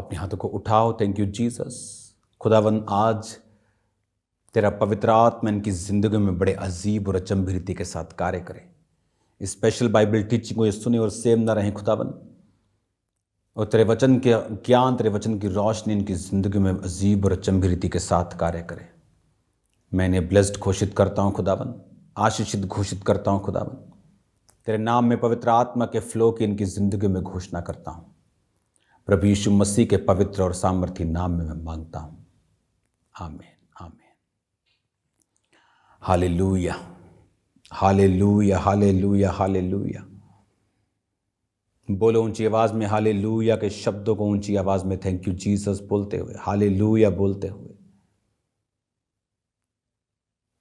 अपने हाथों को उठाओ। Thank you Jesus. खुदावन, आज तेरा पवित्र आत्मा इनकी ज़िंदगी में बड़े अजीब और अचंभी रीति के साथ कार्य करे। स्पेशल बाइबल टीचिंग को ये सुने और सेम ना रहें खुदावन, और तेरे वचन के ज्ञान, तेरे वचन की रोशनी इनकी ज़िंदगी में अजीब और अचंभी रीति के साथ कार्य करे। मैं इन्हें ब्लेस्ड घोषित करता हूँ खुदावन, आशीषित घोषित करता हूँ खुदावन। तेरे नाम में पवित्र आत्मा के फ्लो की इनकी ज़िंदगी में घोषणा करता हूँ। प्रभु यीशु मसीह के पवित्र और सामर्थी नाम में मैं मांगता हूँ, आमीन आमीन। Hallelujah hallelujah hallelujah hallelujah. बोलो ऊंची आवाज़ में हालेलुया के शब्दों को ऊंची आवाज़ में थैंक यू जीसस बोलते हुए, हालेलुया बोलते हुए।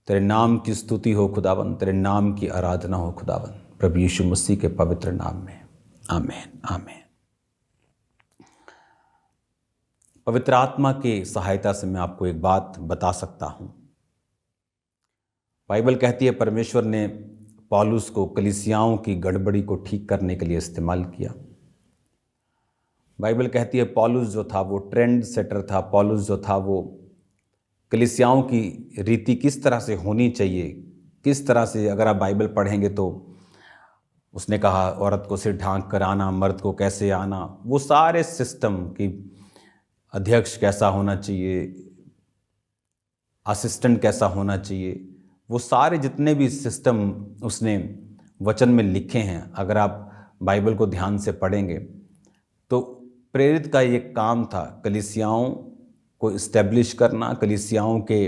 तेरे नाम की स्तुति हो खुदावन, तेरे नाम की आराधना हो खुदावन, प्रभु यीशु मसीह के पवित्र नाम में, आमीन आमीन। पवित्र आत्मा की सहायता से मैं आपको एक बात बता सकता हूँ। बाइबल कहती है परमेश्वर ने पौलुस को कलीसियाओं की गड़बड़ी को ठीक करने के लिए इस्तेमाल किया। बाइबल कहती है पौलुस जो था वो ट्रेंड सेटर था। पौलुस जो था वो कलीसियाओं की रीति किस तरह से होनी चाहिए, किस तरह से, अगर आप बाइबल पढ़ेंगे तो उसने कहा औरत को सिर ढांक कर आना, मर्द को कैसे आना, वो सारे सिस्टम की अध्यक्ष कैसा होना चाहिए, असिस्टेंट कैसा होना चाहिए, वो सारे जितने भी सिस्टम उसने वचन में लिखे हैं, अगर आप बाइबल को ध्यान से पढ़ेंगे तो प्रेरित का ये काम था कलीसियाओं को इस्टेब्लिश करना, कलीसियाओं के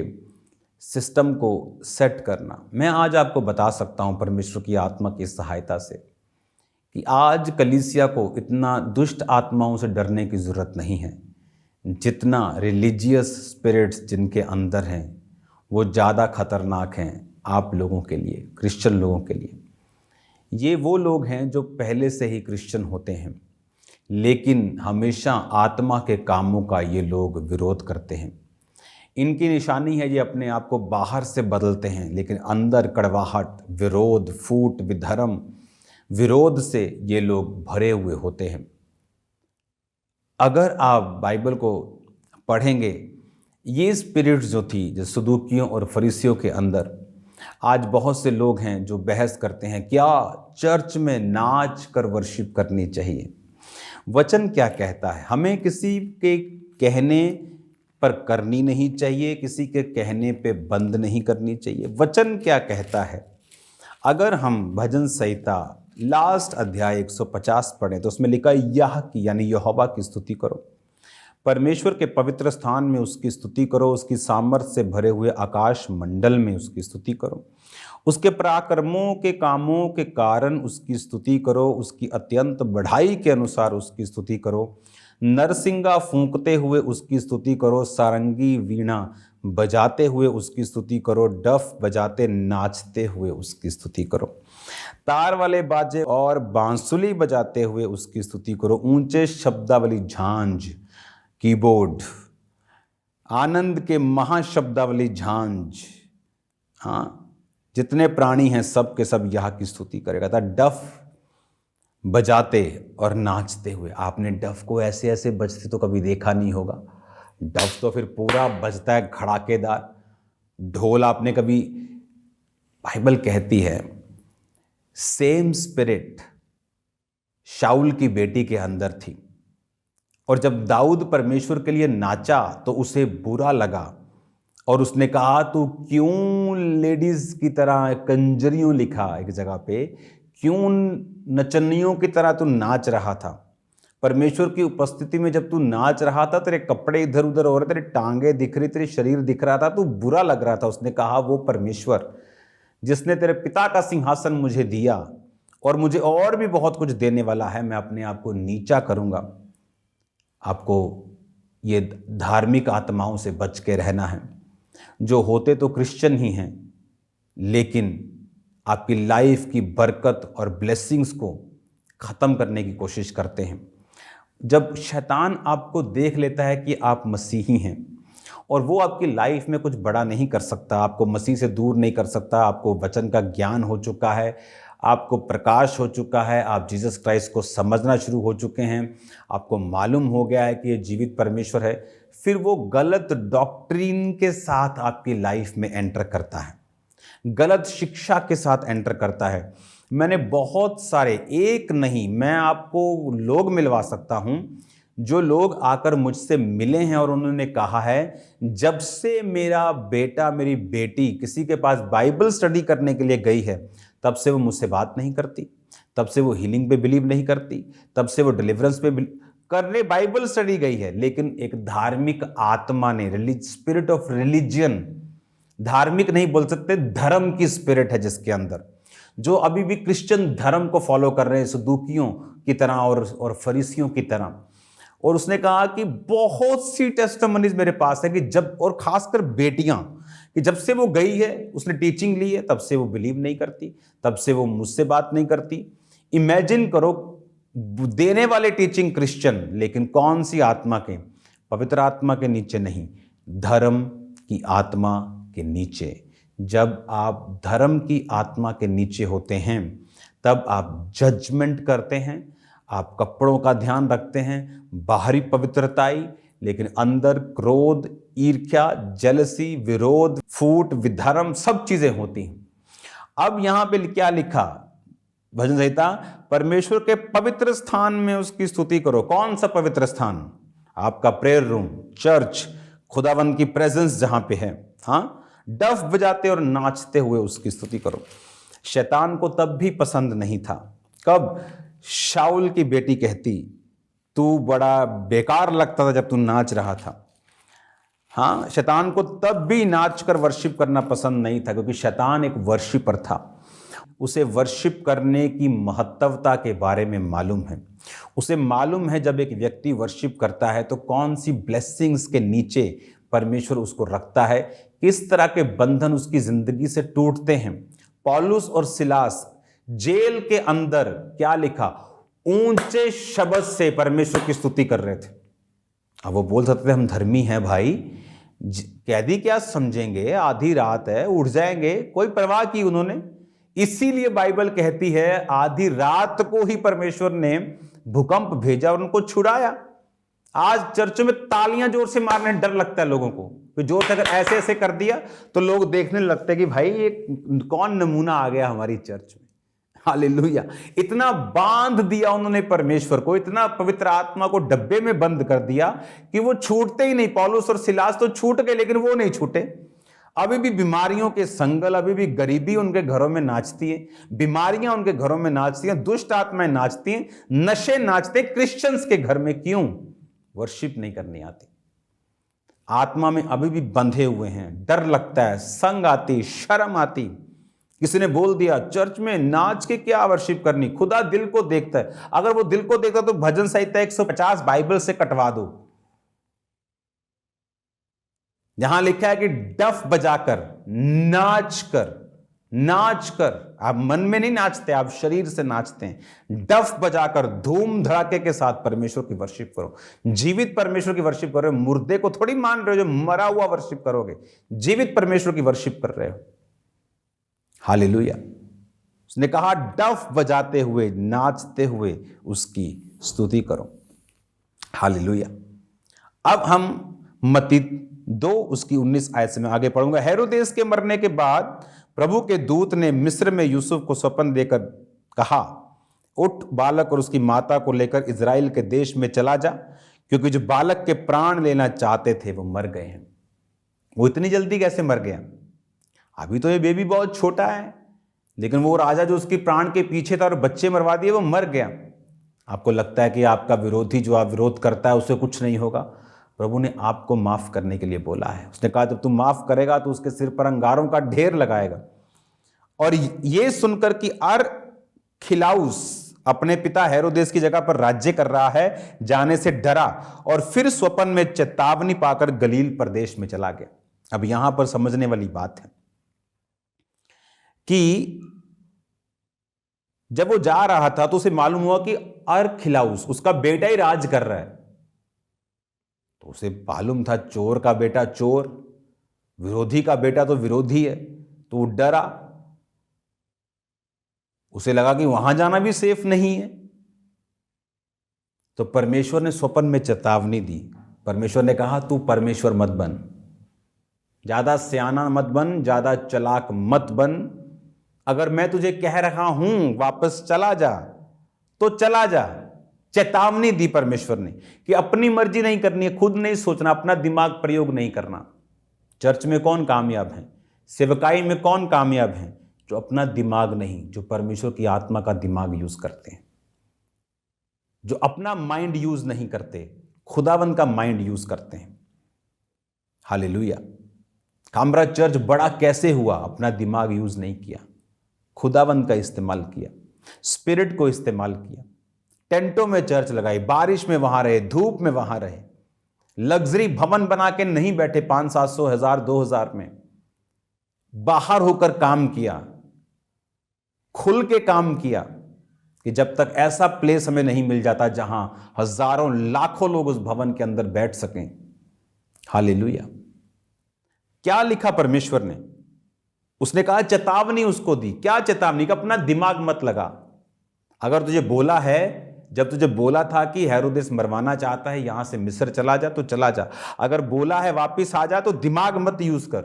सिस्टम को सेट करना। मैं आज आपको बता सकता हूँ परमेश्वर की आत्मा की सहायता से कि आज कलीसिया को इतना दुष्ट आत्माओं से डरने की ज़रूरत नहीं है, जितना रिलीजियस स्पिरिट्स जिनके अंदर हैं वो ज़्यादा खतरनाक हैं आप लोगों के लिए, क्रिश्चियन लोगों के लिए। ये वो लोग हैं जो पहले से ही क्रिश्चियन होते हैं, लेकिन हमेशा आत्मा के कामों का ये लोग विरोध करते हैं। इनकी निशानी है ये अपने आप को बाहर से बदलते हैं, लेकिन अंदर कड़वाहट, विरोध, फूट, विधर्म, विरोध से ये लोग भरे हुए होते हैं। अगर आप बाइबल को पढ़ेंगे, ये स्पिरिट्स जो थी जो सदूकियों और फरीसियों के अंदर, आज बहुत से लोग हैं जो बहस करते हैं क्या चर्च में नाच कर वर्शिप करनी चाहिए। वचन क्या कहता है? हमें किसी के कहने पर करनी नहीं चाहिए, किसी के कहने पे बंद नहीं करनी चाहिए। वचन क्या कहता है? अगर हम भजन संहिता लास्ट अध्याय 150 पढ़ें तो उसमें लिखा यह की यानी यहोवा की स्तुति करो, परमेश्वर के पवित्र स्थान में उसकी स्तुति करो, उसकी सामर्थ्य से भरे हुए आकाश मंडल में उसकी स्तुति करो, उसके पराक्रमों के कामों के कारण उसकी स्तुति करो, उसकी अत्यंत बढ़ाई के अनुसार उसकी स्तुति करो, नरसिंगा फूंकते हुए उसकी स्तुति करो, सारंगी वीणा बजाते हुए उसकी स्तुति करो, डफ बजाते नाचते हुए उसकी स्तुति करो, तार वाले बाजे और बांसुली बजाते हुए उसकी स्तुति करो, ऊंचे शब्दावली झांझ, कीबोर्ड, आनंद के महाशब्दावली झांझ, हाँ, जितने प्राणी हैं सब के सब यहाँ की स्तुति करेगा। था डफ बजाते और नाचते हुए। आपने डफ को ऐसे ऐसे बजते तो कभी देखा नहीं होगा। डफ तो फिर पूरा बजता है खड़ाकेदार। ढोल आपने कभी, बाइबल कहती है सेम स्पिरिट शाऊल की बेटी के अंदर थी, और जब दाऊद परमेश्वर के लिए नाचा तो उसे बुरा लगा और उसने कहा तू क्यों लेडीज की तरह, कंजरियों लिखा एक जगह पे, क्यों नचनियों की तरह तू नाच रहा था। परमेश्वर की उपस्थिति में जब तू नाच रहा था, तेरे कपड़े इधर उधर हो रहे, तेरे टांगे दिख रही, तेरे शरीर दिख रहा था, तू बुरा लग रहा था। उसने कहा वो परमेश्वर जिसने तेरे पिता का सिंहासन मुझे दिया और मुझे और भी बहुत कुछ देने वाला है, मैं अपने आप को नीचा करूंगा। आपको ये धार्मिक आत्माओं से बच के रहना है, जो होते तो क्रिश्चियन ही हैं लेकिन आपकी लाइफ की बरकत और ब्लेसिंग्स को ख़त्म करने की कोशिश करते हैं। जब शैतान आपको देख लेता है कि आप मसीही हैं और वो आपकी लाइफ में कुछ बड़ा नहीं कर सकता, आपको मसीह से दूर नहीं कर सकता, आपको वचन का ज्ञान हो चुका है, आपको प्रकाश हो चुका है, आप जीसस क्राइस्ट को समझना शुरू हो चुके हैं, आपको मालूम हो गया है कि ये जीवित परमेश्वर है, फिर वो गलत डॉक्ट्रिन के साथ आपकी लाइफ में एंटर करता है, गलत शिक्षा के साथ एंटर करता है। मैंने बहुत सारे, एक नहीं, मैं आपको लोग मिलवा सकता हूं, जो लोग आकर मुझसे मिले हैं और उन्होंने कहा है जब से मेरा बेटा मेरी बेटी किसी के पास बाइबल स्टडी करने के लिए गई है, तब से वो मुझसे बात नहीं करती, तब से वो हीलिंग पे बिलीव नहीं करती, तब से वो डिलीवरेंस पे करने बाइबल स्टडी गई है, लेकिन एक धार्मिक आत्मा ने, स्पिरिट ऑफ रिलीजियन, धार्मिक नहीं बोल सकते, धर्म की स्पिरिट है जिसके अंदर, जो अभी भी क्रिश्चियन धर्म को फॉलो कर रहे हैं सदूकियों की तरह और फरीसियों की तरह। और उसने कहा कि बहुत सी टेस्टिमनीज मेरे पास है कि जब, और खासकर बेटियां, कि जब से वो गई है, उसने टीचिंग ली है, तब से वो बिलीव नहीं करती, तब से वो मुझसे बात नहीं करती। इमेजिन करो, देने वाले टीचिंग क्रिश्चियन, लेकिन कौन सी आत्मा के? पवित्र आत्मा के नीचे नहीं, धर्म की आत्मा के नीचे। जब आप धर्म की आत्मा के नीचे होते हैं, तब आप जजमेंट करते हैं, आप कपड़ों का ध्यान रखते हैं, बाहरी पवित्रताई, लेकिन अंदर क्रोध, ईर्ष्या, जेलसी, विरोध, फूट, विधर्म, सब चीजें होती हैं। अब यहां पे क्या लिखा भजन संहिता? परमेश्वर के पवित्र स्थान में उसकी स्तुति करो। कौन सा पवित्र स्थान? आपका प्रेयर रूम, चर्च, खुदावन की प्रेजेंस जहां पे है। हाँ, डफ बजाते और नाचते हुए उसकी स्तुति करो। शैतान को तब भी पसंद नहीं था। कब? शाऊल की बेटी कहती, तू बड़ा बेकार लगता था जब तू नाच रहा था। हाँ, शैतान को तब भी नाच कर वर्शिप करना पसंद नहीं था, क्योंकि शैतान एक वर्शिपर था। उसे वर्शिप करने की महत्वता के बारे में मालूम है। उसे मालूम है जब एक व्यक्ति वर्शिप करता है तो कौन सी ब्लेसिंग्स के नीचे परमेश्वर उसको रखता है, किस तरह के बंधन उसकी जिंदगी से टूटते हैं। पौलुस और सिलास जेल के अंदर क्या लिखा? ऊंचे शब्द से परमेश्वर की स्तुति कर रहे थे। अब वो बोल सकते थे हम धर्मी हैं भाई, कैदी क्या समझेंगे, आधी रात है, उठ जाएंगे, कोई परवाह की उन्होंने। इसीलिए बाइबल कहती है आधी रात को ही परमेश्वर ने भूकंप भेजा और उनको छुड़ाया। आज चर्चों में तालियां जोर से मारने डर लगता है लोगों को, जोर से अगर ऐसे ऐसे कर दिया तो लोग देखने लगते हैं कि भाई ये कौन नमूना आ गया हमारी चर्च में। हालेलुया। इतना बांध दिया उन्होंने परमेश्वर को, इतना पवित्र आत्मा को डब्बे में बंद कर दिया कि वो छूटते ही नहीं। पौलुस और सिलास तो छूट गए, लेकिन वो नहीं छूटे। अभी भी बीमारियों के संगल, अभी भी गरीबी उनके घरों में नाचती है, बीमारियां उनके घरों में नाचती हैं, दुष्ट आत्माएं नाचती हैं, नशे नाचते। क्रिश्चियंस के घर में क्यों? वर्शिप नहीं करनी आती, आत्मा में अभी भी बंधे हुए हैं, डर लगता है, संग आती, शर्म आती। किसी ने बोल दिया चर्च में नाच के क्या वर्शिप करनी, खुदा दिल को देखता है। अगर वो दिल को देखता तो भजन संहिता 150 बाइबल से कटवा दो, जहां लिखा है कि डफ बजाकर, नाच कर, आप मन में नहीं नाचते, आप शरीर से नाचते हैं। डफ बजाकर धूम धड़ाके के साथ परमेश्वर की वर्शिप करो। जीवित परमेश्वर की वर्शिप करो, मुर्दे को थोड़ी मान रहे हो जो मरा हुआ वर्शिप करोगे, जीवित परमेश्वर की वर्शिप कर रहे हो। हालेलुया। उसने कहा डफ बजाते हुए, नाचते हुए उसकी स्तुति करो। हालेलुया। अब हम मत्ती 2 उसकी 19 आयत से मैं आगे पढ़ूंगा। हेरोदेस के मरने के बाद प्रभु के दूत ने मिस्र में यूसुफ को स्वप्न देकर कहा, उठ, बालक और उसकी माता को लेकर इजराइल के देश में चला जा, क्योंकि जो बालक के प्राण लेना चाहते थे वो मर गए हैं। वो इतनी जल्दी कैसे मर गया? अभी तो ये बेबी बहुत छोटा है, लेकिन वो राजा जो उसकी प्राण के पीछे था और बच्चे मरवा दिए, वो मर गया। आपको लगता है कि आपका विरोधी जो आप विरोध करता है उससे कुछ नहीं होगा। प्रभु ने आपको माफ करने के लिए बोला है। उसने कहा जब तुम माफ करेगा तो उसके सिर पर अंगारों का ढेर लगाएगा। और ये सुनकर कि अरखिलाउस अपने पिता हेरोदेस की जगह पर राज्य कर रहा है, जाने से डरा और फिर स्वप्न में चेतावनी पाकर गलील प्रदेश में चला गया। अब यहां पर समझने वाली बात है कि जब वो जा रहा था तो उसे मालूम हुआ कि अरखिलाउस उसका बेटा ही राज कर रहा है। तो उसे मालूम था चोर का बेटा चोर, विरोधी का बेटा तो विरोधी है, तो वो डरा। उसे लगा कि वहां जाना भी सेफ नहीं है। तो परमेश्वर ने स्वप्न में चेतावनी दी। परमेश्वर ने कहा, तू परमेश्वर मत बन, ज्यादा सियाना मत बन, ज्यादा चालाक मत बन। अगर मैं तुझे कह रहा हूं वापस चला जा तो चला जा। चेतावनी दी परमेश्वर ने कि अपनी मर्जी नहीं करनी है, खुद नहीं सोचना, अपना दिमाग प्रयोग नहीं करना। चर्च में कौन कामयाब है, सेवकाई में कौन कामयाब है? जो अपना दिमाग नहीं, जो परमेश्वर की आत्मा का दिमाग यूज करते हैं, जो अपना माइंड यूज नहीं करते, खुदावन का माइंड यूज करते हैं। हालेलुया। कामरा चर्च बड़ा कैसे हुआ? अपना दिमाग यूज नहीं किया, खुदावन का इस्तेमाल किया, स्पिरिट को इस्तेमाल किया। टेंटों में चर्च लगाई, बारिश में वहां रहे, धूप में वहां रहे, लग्जरी भवन बना के नहीं बैठे 500-700, 1000, 2000 में। बाहर होकर काम किया, खुल के काम किया, कि जब तक ऐसा प्लेस हमें नहीं मिल जाता जहां हजारों लाखों लोग उस भवन के अंदर बैठ सकें। हालेलुया। क्या लिखा परमेश्वर ने? उसने कहा, चेतावनी उसको दी। क्या चेतावनी? कि अपना दिमाग मत लगा। अगर तुझे बोला है, जब तुझे बोला था कि हेरोदेस मरवाना चाहता है, यहां से मिस्र चला जा, तो चला जा। अगर बोला है वापिस आ जा, तो दिमाग मत यूज कर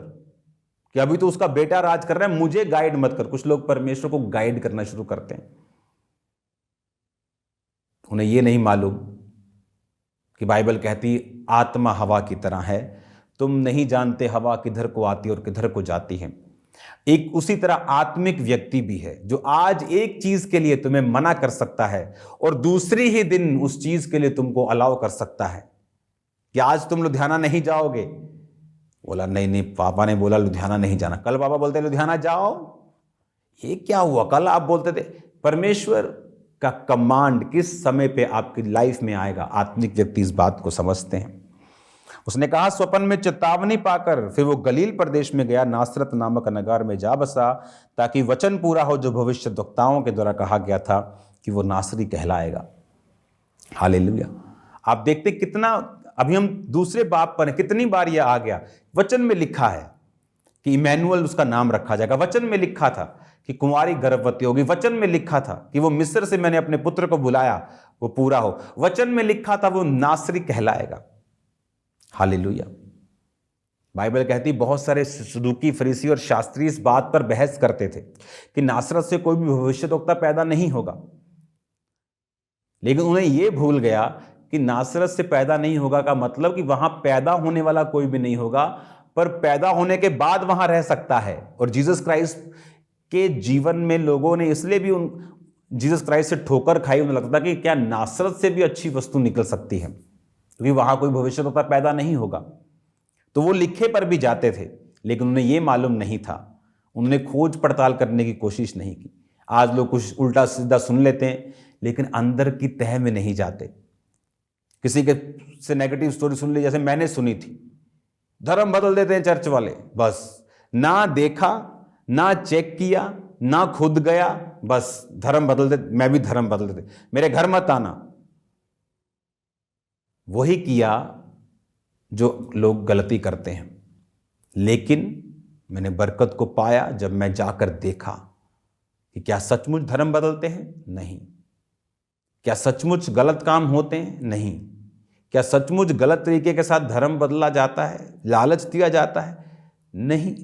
कि अभी तो उसका बेटा राज कर रहा है, मुझे गाइड मत कर। कुछ लोग परमेश्वर को गाइड करना शुरू करते हैं। उन्हें यह नहीं मालूम कि बाइबल कहती आत्मा हवा की तरह है, तुम नहीं जानते हवा किधर को आती और किधर को जाती है। एक उसी तरह आत्मिक व्यक्ति भी है जो आज एक चीज के लिए तुम्हें मना कर सकता है और दूसरी ही दिन उस चीज के लिए तुमको अलाउ कर सकता है कि आज तुम लुधियाना नहीं जाओगे। बोला नहीं नहीं, पापा ने बोला लुधियाना नहीं जाना। कल पापा बोलते लुधियाना जाओ। ये क्या हुआ? कल आप बोलते थे। परमेश्वर का कमांड किस समय पे आपकी लाइफ में आएगा, आत्मिक व्यक्ति इस बात को समझते हैं। उसने कहा, स्वप्न में चेतावनी पाकर फिर वो गलील प्रदेश में गया, नासरत नामक नगर में जा बसा, ताकि वचन पूरा हो जो भविष्यद्वक्ताओं के द्वारा कहा गया था कि वो नासरी कहलाएगा। हालेलुया। आप देखते कितना, अभी हम दूसरे बाब पर हैं, कितनी बार यह आ गया। वचन में लिखा है कि इमैनुअल उसका नाम रखा जाएगा। वचन में लिखा था कि कुंवारी गर्भवती होगी। वचन में लिखा था कि वो मिस्र से मैंने अपने पुत्र को बुलाया, वो पूरा हो। वचन में लिखा था वो नासरी कहलाएगा। हालेलुया। बाइबल कहती बहुत सारे सदूकी, फरीसी और शास्त्री इस बात पर बहस करते थे कि नासरत से कोई भी भविष्यद्वक्ता पैदा नहीं होगा। लेकिन उन्हें यह भूल गया कि नासरत से पैदा नहीं होगा का मतलब कि वहां पैदा होने वाला कोई भी नहीं होगा, पर पैदा होने के बाद वहां रह सकता है। और जीसस क्राइस्ट के जीवन में लोगों ने इसलिए भी जीसस क्राइस्ट से ठोकर खाई। उन्हें लगता कि क्या नासरत से भी अच्छी वस्तु निकल सकती है, क्योंकि वहां कोई भविष्यद्वक्ता पैदा नहीं होगा। तो वो लिखे पर भी जाते थे, लेकिन उन्हें यह मालूम नहीं था। उन्होंने खोज पड़ताल करने की कोशिश नहीं की। आज लोग कुछ उल्टा सीधा सुन लेते हैं, लेकिन अंदर की तह में नहीं जाते। किसी के से नेगेटिव स्टोरी सुन ली, जैसे मैंने सुनी थी, धर्म बदल देते हैं चर्च वाले। बस ना देखा, ना चेक किया, ना खुद गया, बस धर्म बदल दे, मैं भी धर्म बदल देते, मेरे घर मत आना। वही किया जो लोग गलती करते हैं। लेकिन मैंने बरकत को पाया जब मैं जाकर देखा कि क्या सचमुच धर्म बदलते हैं? नहीं। क्या सचमुच गलत काम होते हैं? नहीं। क्या सचमुच गलत तरीके के साथ धर्म बदला जाता है, लालच दिया जाता है? नहीं।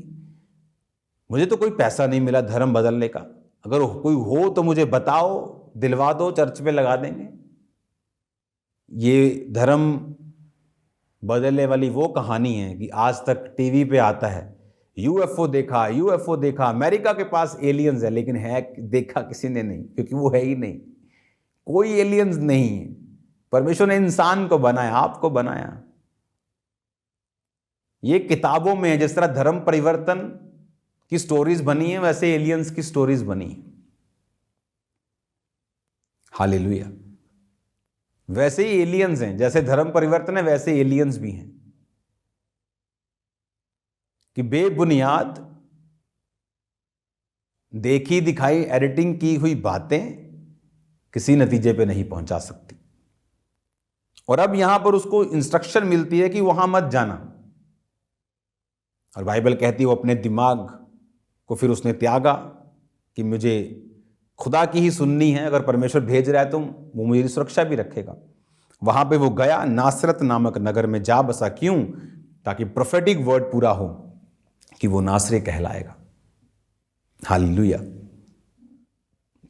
मुझे तो कोई पैसा नहीं मिला धर्म बदलने का। अगर कोई हो तो मुझे बताओ, दिलवा दो, चर्च में लगा देंगे। ये धर्म बदलने वाली वो कहानी है कि आज तक टीवी पे आता है, यूएफओ देखा, यूएफओ देखा, अमेरिका के पास एलियंस है, लेकिन है देखा किसी ने नहीं, क्योंकि वो है ही नहीं। कोई एलियंस नहीं है। परमेश्वर ने इंसान को बनाया, आपको बनाया। ये किताबों में है। जिस तरह धर्म परिवर्तन की स्टोरीज बनी है, वैसे एलियंस की स्टोरीज बनी है। हालेलुया। वैसे ही एलियंस हैं, जैसे धर्म परिवर्तन है वैसे एलियंस भी हैं कि बेबुनियाद देखी दिखाई एडिटिंग की हुई बातें किसी नतीजे पे नहीं पहुंचा सकती। और अब यहां पर उसको इंस्ट्रक्शन मिलती है कि वहां मत जाना। और बाइबल कहती है वो अपने दिमाग को फिर उसने त्यागा कि मुझे खुदा की ही सुननी है, अगर परमेश्वर भेज रहा है तो वो मेरी सुरक्षा भी रखेगा। वहां पे वो गया, नासरत नामक नगर में जा बसा। क्यों? ताकि प्रोफेटिक वर्ड पूरा हो कि वो नासरी कहलाएगा। हालेलुया।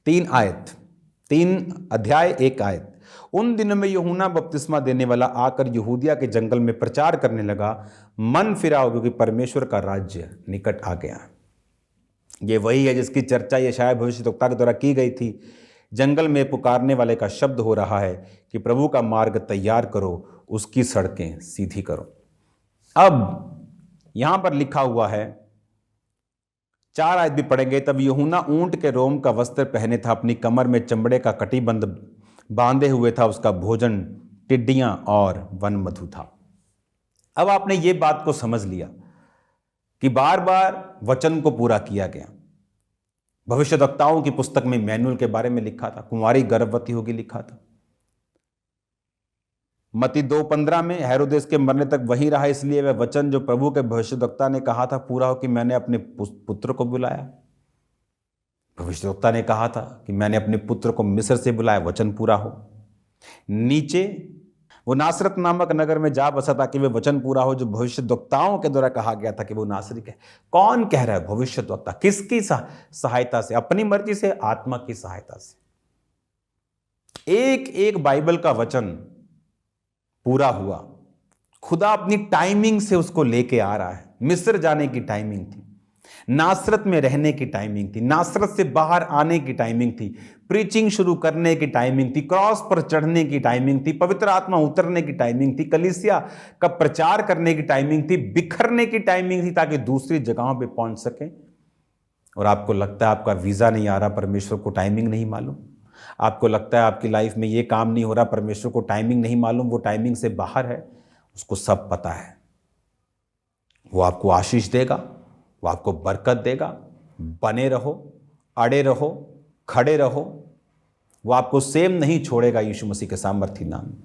3 अध्याय 1 आयत। उन दिनों में यूहन्ना बपतिस्मा देने वाला आकर यहूदिया के जंगल में प्रचार करने लगा, मन फिराओ क्योंकि परमेश्वर का राज्य निकट आ गया। ये वही है जिसकी चर्चा यशायाह भविष्यद्वक्ता के द्वारा की गई थी। जंगल में पुकारने वाले का शब्द हो रहा है कि प्रभु का मार्ग तैयार करो, उसकी सड़कें सीधी करो। अब यहां पर लिखा हुआ है, 4 आयत भी पढ़ेंगे। तब यूहन्ना ऊंट के रोम का वस्त्र पहने था, अपनी कमर में चमड़े का कटिबंध बांधे हुए था, उसका भोजन टिड्डियां और वन मधु था। अब आपने ये बात को समझ लिया कि बार बार वचन को पूरा किया गया। भविष्यद्वक्ताओं की पुस्तक में मैनुअल के बारे में लिखा था, कुंवारी गर्भवती होगी लिखा था। मत्ती 2:15 में हेरोदेस के मरने तक वही रहा, इसलिए वह वचन जो प्रभु के भविष्यद्वक्ता ने कहा था पूरा हो कि मैंने अपने पुत्र को बुलाया। भविष्यद्वक्ता ने कहा था कि मैंने अपने पुत्र को मिस्र से बुलाया, वचन पूरा हो। नीचे वो नासरत नामक नगर में जा बसा ताकि वह वचन पूरा हो जो भविष्यद्वक्ताओं के द्वारा कहा गया था कि वो नासरी है। कौन कह रहा है? भविष्यद्वक्ता। किसकी सहायता से? अपनी मर्जी से, आत्मा की सहायता से। एक एक बाइबल का वचन पूरा हुआ। खुदा अपनी टाइमिंग से उसको लेके आ रहा है। मिस्र जाने की टाइमिंग थी, नासरत में रहने की टाइमिंग थी, नासरत से बाहर आने की टाइमिंग थी, प्रीचिंग शुरू करने की टाइमिंग थी, क्रॉस पर चढ़ने की टाइमिंग थी, पवित्र आत्मा उतरने की टाइमिंग थी, कलीसिया का प्रचार करने की टाइमिंग थी, बिखरने की टाइमिंग थी ताकि दूसरी जगहों पे पहुंच सके। और आपको लगता है आपका वीजा नहीं आ रहा, परमेश्वर को टाइमिंग नहीं मालूम। आपको लगता है आपकी लाइफ में ये काम नहीं हो रहा, परमेश्वर को टाइमिंग नहीं मालूम, वो टाइमिंग से बाहर है। उसको सब पता है। वो आपको आशीष देगा, वो आपको बरकत देगा। बने रहो, अड़े रहो, खड़े रहो। वो आपको सेम नहीं छोड़ेगा यीशु मसीह के सामर्थी नाम में।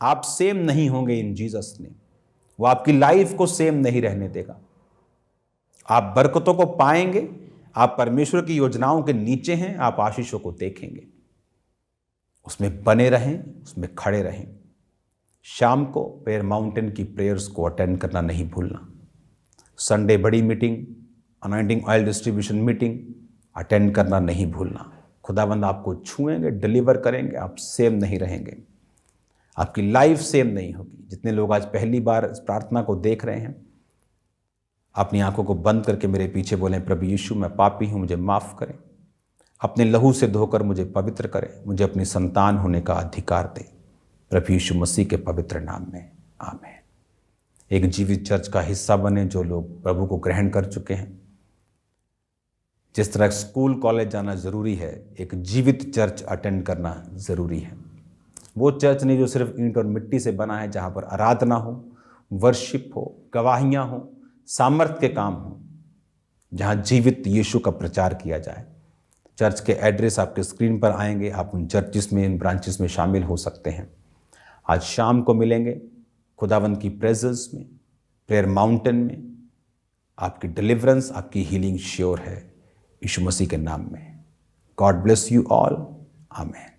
आप सेम नहीं होंगे इन जीसस ने। वो आपकी लाइफ को सेम नहीं रहने देगा। आप बरकतों को पाएंगे। आप परमेश्वर की योजनाओं के नीचे हैं, आप आशीषों को देखेंगे। उसमें बने रहें, उसमें खड़े रहें। शाम को प्रेयर माउंटेन की प्रेयर्स को अटेंड करना नहीं भूलना। संडे बड़ी meeting, anointing oil distribution meeting attend करना नहीं भूलना। खुदावंद आपको छुएंगे, डिलीवर करेंगे। आप सेम नहीं रहेंगे, आपकी लाइफ सेम नहीं होगी। जितने लोग आज पहली बार इस प्रार्थना को देख रहे हैं, अपनी आंखों को बंद करके मेरे पीछे बोलें, प्रभु यीशु मैं पापी हूँ, मुझे माफ़ करें। अपने लहू से धोकर मुझे पवित्र करें। मुझे अपनी संतान होने का अधिकार दें। प्रभु यीशु मसीह के पवित्र नाम में, आमीन। एक जीवित चर्च का हिस्सा बने जो लोग प्रभु को ग्रहण कर चुके हैं। जिस तरह स्कूल कॉलेज जाना ज़रूरी है, एक जीवित चर्च अटेंड करना ज़रूरी है। वो चर्च नहीं जो सिर्फ ईंट और मिट्टी से बना है, जहाँ पर आराधना हो, वर्शिप हो, गवाहियाँ हो, सामर्थ के काम हो, जहाँ जीवित यीशु का प्रचार किया जाए। चर्च के एड्रेस आपके स्क्रीन पर आएंगे। आप उन चर्चिस में, इन ब्रांचेस में शामिल हो सकते हैं। आज शाम को मिलेंगे खुदावंद की प्रेजेंस में, प्रेयर माउंटेन में। आपकी डिलीवरेंस, आपकी हीलिंग श्योर है यीशु मसीह के नाम में। गॉड ब्लेस यू ऑल, आमीन।